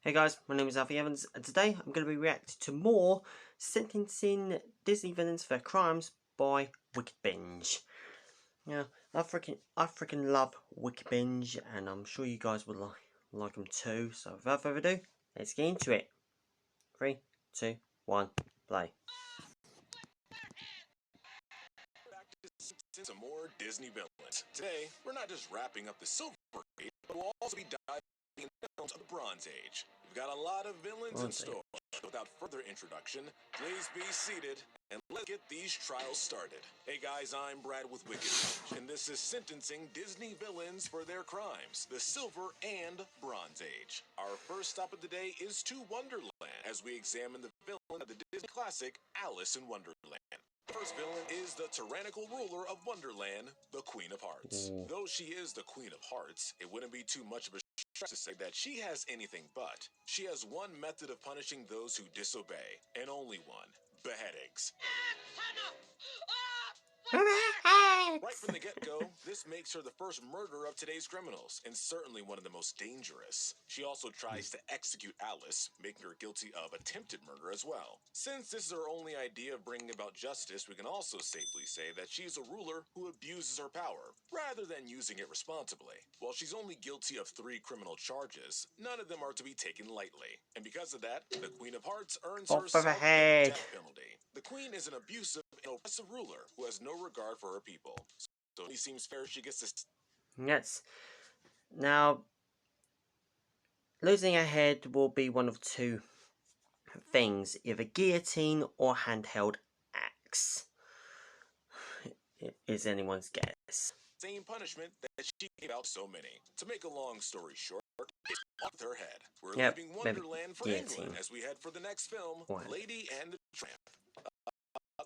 Hey guys, my name is Alfie Evans, and today I'm going to be reacting to more sentencing Disney villains for their crimes by Wickedbinge. Now, I freaking love Wickedbinge, and I'm sure you guys would like them too. So without further ado, let's get into it. 3, 2, 1, play. Back to some more Disney villains. Today, we're not just wrapping up the Silver Age, but we'll also be diving into the films of the Bronze Age. We've got a lot of villains in store. Without further introduction, please be seated and let's get these trials started. Hey guys, I'm Brad with Wickedbinge, and this is sentencing Disney villains for their crimes, the Silver and Bronze Age. Our first stop of the day is to Wonderland, as we examine the villain of the Disney classic Alice in Wonderland. The first villain is the tyrannical ruler of Wonderland, the Queen of Hearts. Though she is the Queen of Hearts, it wouldn't be too much of a stretch to say that she has anything but. She has one method of punishing those who disobey, and only one: beheadings. Right from the get-go, this makes her the first murderer of today's criminals, and certainly one of the most dangerous. She also tries to execute Alice, making her guilty of attempted murder as well. Since this is her only idea of bringing about justice, we can also safely say that she's a ruler who abuses her power, rather than using it responsibly. While she's only guilty of 3 criminal charges, none of them are to be taken lightly. And because of that, the Queen of Hearts earns herself a death penalty. The Queen is an abusive and oppressive ruler who has no regard for her people. So it seems fair she gets this. Yes. Now, losing a head will be one of two things, either guillotine or handheld axe. Is anyone's guess. Same punishment that she gave out so many. To make a long story short, it's off with her head. We're leaving Wonderland for England as we head for the next film, Lady and the Tramp.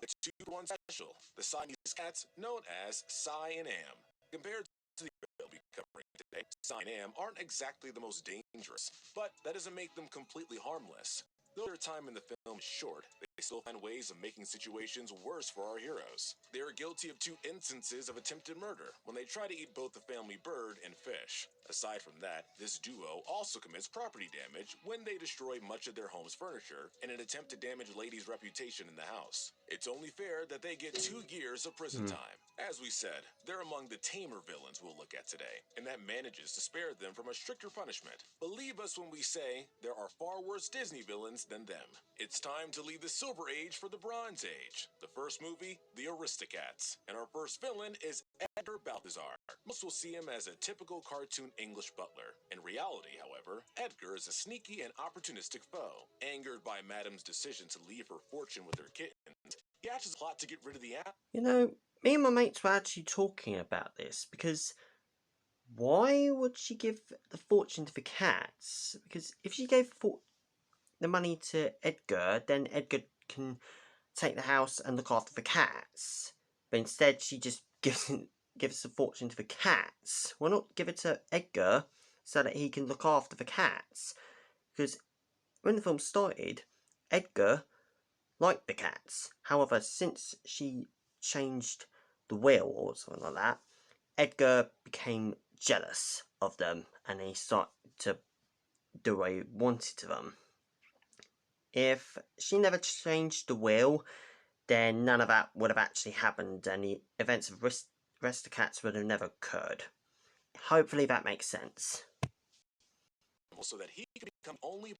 The 2-for-1 special, the Siamese cats known as Cy and Am. Compared to the we'll be covering today, Cy and Am aren't exactly the most dangerous, but that doesn't make them completely harmless. Though their time in the film is short, they still find ways of making situations worse for our heroes. They are guilty of 2 instances of attempted murder, when they try to eat both the family bird and fish. Aside from that, this duo also commits property damage when they destroy much of their home's furniture in an attempt to damage Lady's reputation in the house. It's only fair that they get 2 years of prison time. As we said, they're among the tamer villains we'll look at today, and that manages to spare them from a stricter punishment. Believe us when we say there are far worse Disney villains than them. It's time to leave the Silver Age for the Bronze Age. The first movie, The Aristocats, and our first villain is Edgar Balthazar. Most will see him as a typical cartoon English butler. In reality, however, Edgar is a sneaky and opportunistic foe. Angered by Madam's decision to leave her fortune with her kittens, he hatches a plot to get rid of the app. You know, me and my mates were actually talking about this, because why would she give the fortune to the cats? Because if she gave the money to Edgar, then Edgar can take the house and look after the cats. But instead, she just gives the fortune to the cats. Why not give it to Edgar so that he can look after the cats? Because when the film started, Edgar liked the cats. However, since she changed the will or something like that, Edgar became jealous of them and he started to do what he wanted to them. If she never changed the will, then none of that would have actually happened and the events of Aristocats would have never occurred. Hopefully that makes sense. So that he can become only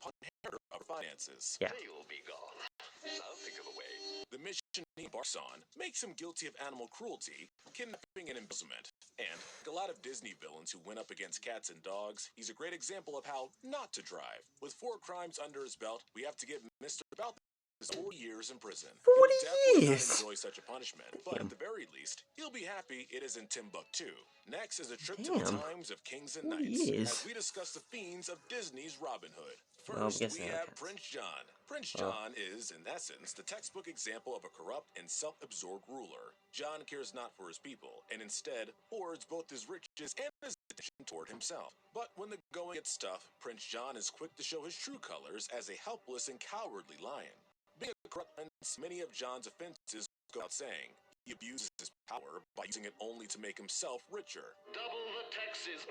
inheritor of finances. Yeah. They'll be gone. I'll think of a way. The mission he embarks on makes him guilty of animal cruelty, kidnapping, and embezzlement. And, like a lot of Disney villains who went up against cats and dogs, he's a great example of how not to drive. With 4 crimes under his belt, we have to give Mr. Balthazar 40 years in prison. 40 He'll definitely years! not enjoy such a punishment, but at the very least, he'll be happy it is in Timbuktu. Next is a trip to the times of kings and knights, as we discuss the fiends of Disney's Robin Hood. First, we have Prince John. Prince John is, in essence, the textbook example of a corrupt and self-absorbed ruler. John cares not for his people, and instead hoards both his riches and his attention toward himself. But when the going gets tough, Prince John is quick to show his true colors as a helpless and cowardly lion. Being a corrupt prince, many of John's offenses go without saying. He abuses his power by using it only to make himself richer. Double the taxes,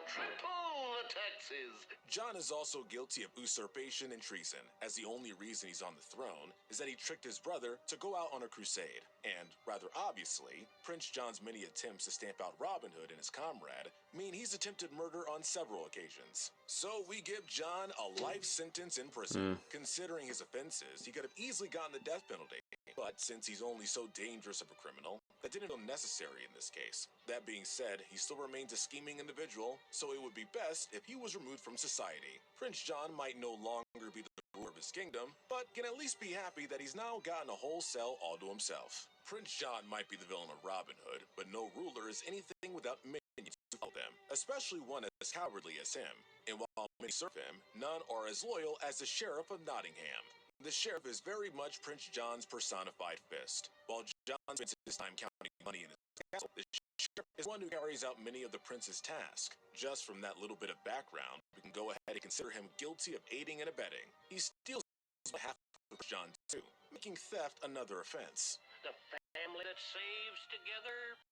triple the taxes. John is also guilty of usurpation and treason, as the only reason he's on the throne is that he tricked his brother to go out on a crusade. And, rather obviously, Prince John's many attempts to stamp out Robin Hood and his comrade mean he's attempted murder on several occasions. So we give John a life sentence in prison. Considering his offenses, he could have easily gotten the death penalty. But since he's only so dangerous of a criminal, that didn't feel necessary in this case. That being said, he still remains a scheming individual, so it would be best if he was removed from society. Prince John might no longer be the ruler of his kingdom, but can at least be happy that he's now gotten a whole cell all to himself. Prince John might be the villain of Robin Hood, but no ruler is anything without minions to follow them, especially one as cowardly as him. And while many serve him, none are as loyal as the Sheriff of Nottingham. The sheriff is very much Prince John's personified fist. While John spends his time counting money in his castle, the sheriff is one who carries out many of the prince's tasks. Just from that little bit of background, we can go ahead and consider him guilty of aiding and abetting. He steals behalf of John too, making theft another offense. The family that saves together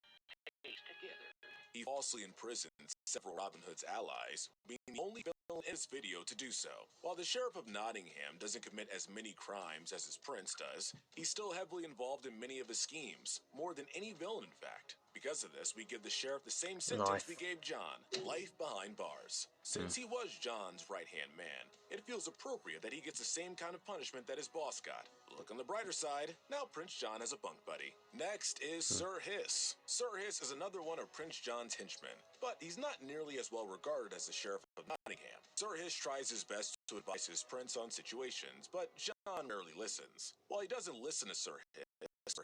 pays together. He falsely imprisons several Robin Hood's allies, being the only villain in this video to do so. While the Sheriff of Nottingham doesn't commit as many crimes as his prince does, he's still heavily involved in many of his schemes, more than any villain in fact. Because of this, we give the sheriff the same sentence we gave John, life behind bars. Since he was John's right-hand man, it feels appropriate that he gets the same kind of punishment that his boss got. Look on the brighter side, now Prince John has a bunk buddy. Next is Sir Hiss. Sir Hiss is another one of Prince John's henchmen, but he's not nearly as well regarded as the Sheriff of Nottingham. Sir Hiss tries his best to advise his prince on situations, but John rarely listens. While he doesn't listen to Sir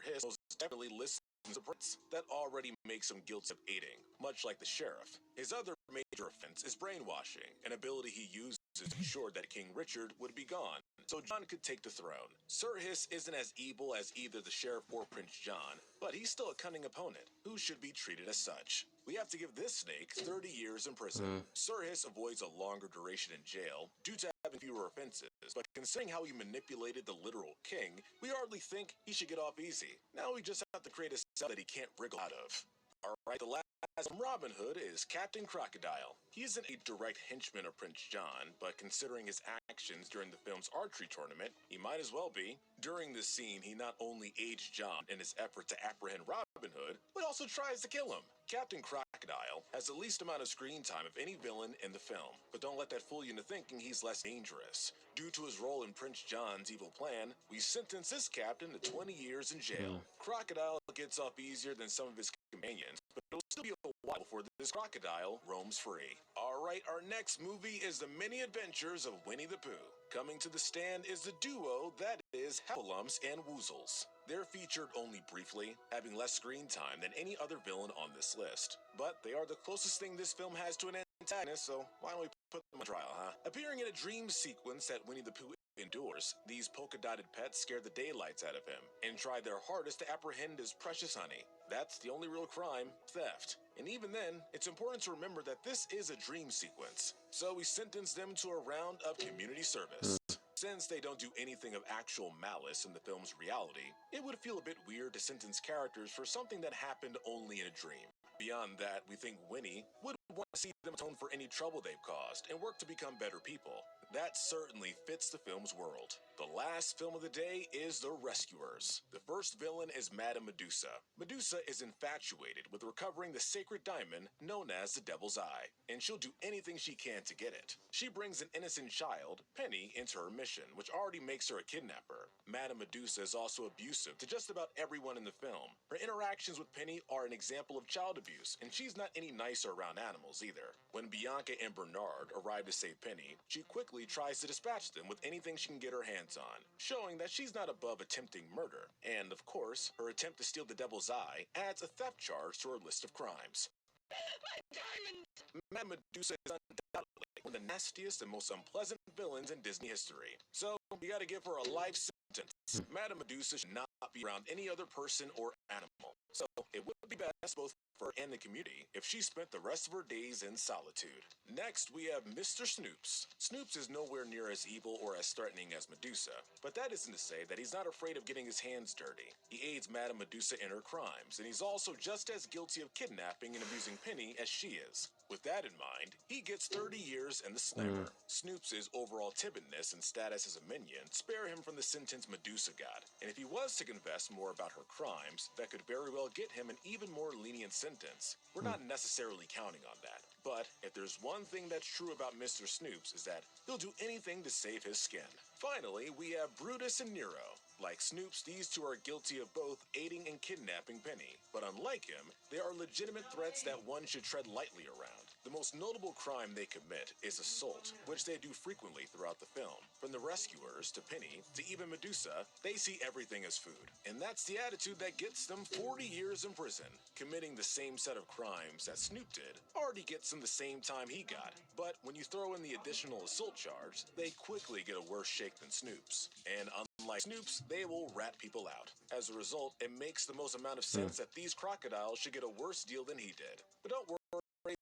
Hiss most definitely listens to Prince. That already makes him guilty of aiding, much like the sheriff. His other major offense is brainwashing, an ability he uses to ensure that King Richard would be gone, so John could take the throne. Sir Hiss isn't as evil as either the sheriff or Prince John, but he's still a cunning opponent, who should be treated as such. We have to give this snake 30 years in prison. Sir Hiss avoids a longer duration in jail due to having fewer offenses, but considering how he manipulated the literal king, we hardly think he should get off easy. Now we just have to create a cell that he can't wriggle out of. Alright, the last from Robin Hood is Captain Crocodile. He isn't a direct henchman of Prince John, but considering his actions during the film's archery tournament, he might as well be. During this scene, he not only aids John in his effort to apprehend Robin Hood, but also tries to kill him. Captain Crocodile has the least amount of screen time of any villain in the film, but don't let that fool you into thinking he's less dangerous. Due to his role in Prince John's evil plan, we sentence this captain to 20 years in jail. Crocodile gets off easier than some of his companions, but it'll still be a while before this crocodile roams free. Alright, our next movie is The Many Adventures of Winnie the Pooh. Coming to the stand is the duo that is Heffalumps and Woozles. They're featured only briefly, having less screen time than any other villain on this list. But they are the closest thing this film has to an antagonist, so why don't we put them on trial, huh? Appearing in a dream sequence that Winnie the Pooh endures, these polka-dotted pets scare the daylights out of him and try their hardest to apprehend his precious honey. That's the only real crime, theft. And even then, it's important to remember that this is a dream sequence, so we sentence them to a round of community service. Since they don't do anything of actual malice in the film's reality, it would feel a bit weird to sentence characters for something that happened only in a dream. Beyond that, we think Winnie would want to see them atone for any trouble they've caused and work to become better people. That certainly fits the film's world. The last film of the day is The Rescuers. The first villain is Madame Medusa. Medusa is infatuated with recovering the sacred diamond known as the Devil's Eye, and she'll do anything she can to get it. She brings an innocent child, Penny, into her mission, which already makes her a kidnapper. Madame Medusa is also abusive to just about everyone in the film. Her interactions with Penny are an example of child abuse, and she's not any nicer around animals either. When Bianca and Bernard arrive to save Penny, she quickly tries to dispatch them with anything she can get her hands on, showing that she's not above attempting murder. And of course, her attempt to steal the Devil's Eye adds a theft charge to her list of crimes. My diamond! Madame Medusa is undoubtedly one of the nastiest and most unpleasant villains in Disney history. So, we gotta give her a life sentence. Madame Medusa should not be around any other person or animal. So, it would be best both for her and the community if she spent the rest of her days in solitude. Next, we have Mr. Snoops. Snoops is nowhere near as evil or as threatening as Medusa, but that isn't to say that he's not afraid of getting his hands dirty. He aids Madame Medusa in her crimes, and he's also just as guilty of kidnapping and abusing Penny as she is. With that in mind, he gets 30 years and the sniper. Snoops' overall timidness and status as a minion spare him from the sentence Medusa got, and if he was to confess more about her crimes, that could very well get him an even more lenient sentence. We're not necessarily counting on that, but if there's one thing that's true about Mr. Snoops is that he'll do anything to save his skin. Finally, we have Brutus and Nero. Like Snoops, these two are guilty of both aiding and kidnapping Penny, but unlike him, they are legitimate threats that one should tread lightly around. The most notable crime they commit is assault, which they do frequently throughout the film. From the rescuers to Penny to even Medusa, they see everything as food. And that's the attitude that gets them 40 years in prison. Committing the same set of crimes that Snoop did already gets them the same time he got. But when you throw in the additional assault charge, they quickly get a worse shake than Snoop's. And unlike Snoop's, they will rat people out. As a result, it makes the most amount of sense that these crocodiles should get a worse deal than he did. But don't worry.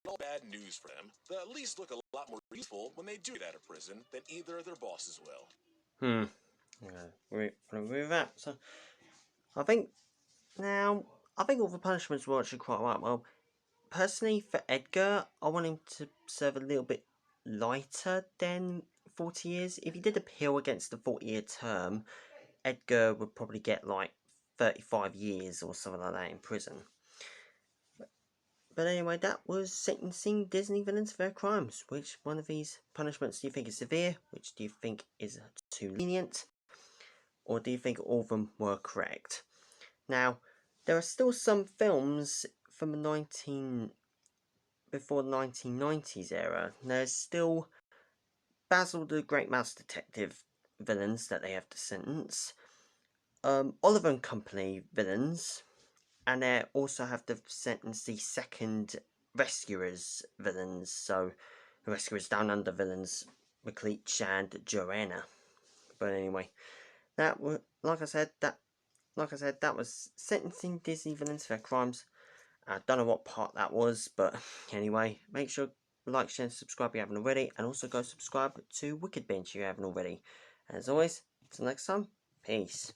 All bad news for them. They'll at least look a lot more useful when they do get out of prison than either of their bosses will. Yeah, we agree with that. So, I think all the punishments were actually quite right. Well, personally, for Edgar, I want him to serve a little bit lighter than 40 years. If he did appeal against the 40-year term, Edgar would probably get like 35 years or something like that in prison. But anyway, that was sentencing Disney villains for their crimes. Which one of these punishments do you think is severe? Which do you think is too lenient? Or do you think all of them were correct? Now, there are still some films from before the 1990s era. There's still Basil the Great Mouse Detective villains that they have to sentence. Oliver and Company villains. And they also have to sentence the second Rescuers villains. So, the Rescuers Down Under villains, McLeach and Joanna. But anyway, that was, like I said, that was sentencing Disney villains for their crimes. I don't know what part that was, but anyway, make sure you like, share, and subscribe if you haven't already, and also go subscribe to Wickedbinge if you haven't already. And as always, until next time, peace.